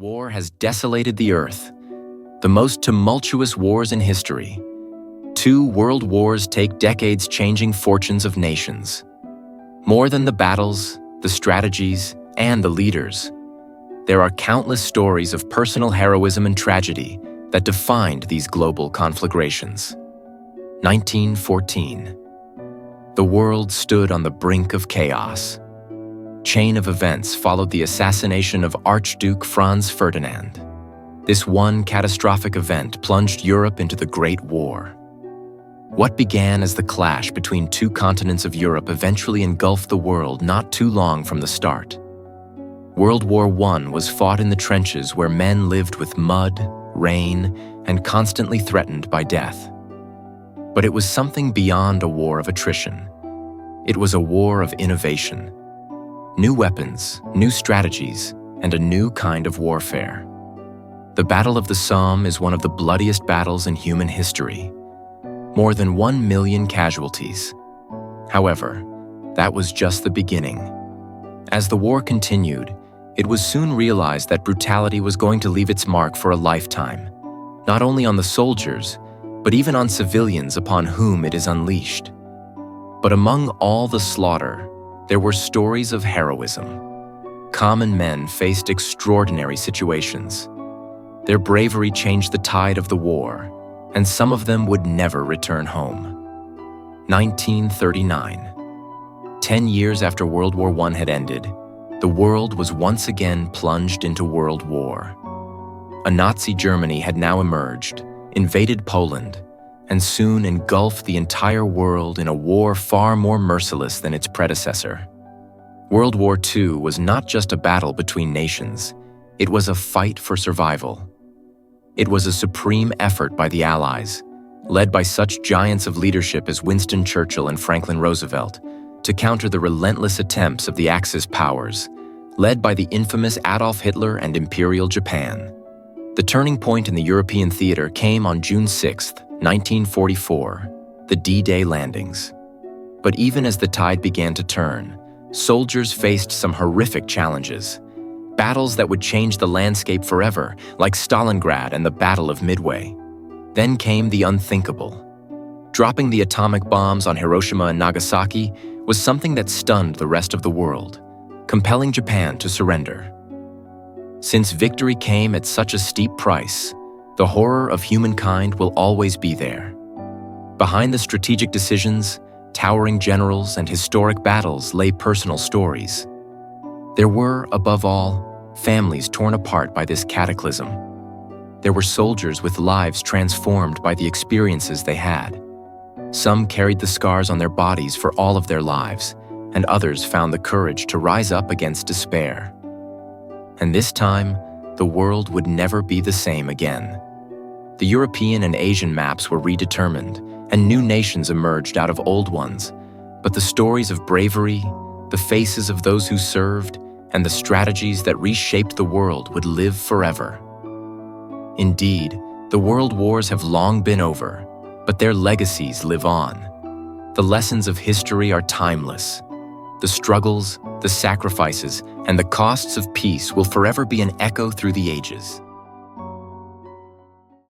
War has desolated the earth, the most tumultuous wars in history. 2 world wars take decades changing fortunes of nations. More than the battles, the strategies, and the leaders, there are countless stories of personal heroism and tragedy that defined these global conflagrations. 1914. The world stood on the brink of chaos. Chain of events followed the assassination of Archduke Franz Ferdinand. This one catastrophic event plunged Europe into the Great War. What began as the clash between 2 continents of Europe eventually engulfed the world not too long from the start. World War I was fought in the trenches where men lived with mud, rain, and constantly threatened by death. But it was something beyond a war of attrition. It was a war of innovation. New weapons, new strategies, and a new kind of warfare. The Battle of the Somme is one of the bloodiest battles in human history. More than 1 million casualties. However, that was just the beginning. As the war continued, it was soon realized that brutality was going to leave its mark for a lifetime, not only on the soldiers, but even on civilians upon whom it is unleashed. But among all the slaughter, there were stories of heroism. Common men faced extraordinary situations. Their bravery changed the tide of the war, and some of them would never return home. 1939. 10 years after World War I had ended, the world was once again plunged into World War. A Nazi Germany had now emerged, invaded Poland, and soon engulfed the entire world in a war far more merciless than its predecessor. World War II was not just a battle between nations, it was a fight for survival. It was a supreme effort by the Allies, led by such giants of leadership as Winston Churchill and Franklin Roosevelt, to counter the relentless attempts of the Axis powers, led by the infamous Adolf Hitler and Imperial Japan. The turning point in the European theater came on June 6, 1944, the D-Day landings. But even as the tide began to turn, soldiers faced some horrific challenges. Battles that would change the landscape forever, like Stalingrad and the Battle of Midway. Then came the unthinkable. Dropping the atomic bombs on Hiroshima and Nagasaki was something that stunned the rest of the world, compelling Japan to surrender. Since victory came at such a steep price, the horror of humankind will always be there. Behind the strategic decisions, towering generals, and historic battles lay personal stories. There were, above all, families torn apart by this cataclysm. There were soldiers with lives transformed by the experiences they had. Some carried the scars on their bodies for all of their lives, and others found the courage to rise up against despair. And this time, the world would never be the same again. The European and Asian maps were redetermined, and new nations emerged out of old ones. But the stories of bravery, the faces of those who served, and the strategies that reshaped the world would live forever. Indeed, the world wars have long been over, but their legacies live on. The lessons of history are timeless. The struggles, the sacrifices, and the costs of peace will forever be an echo through the ages.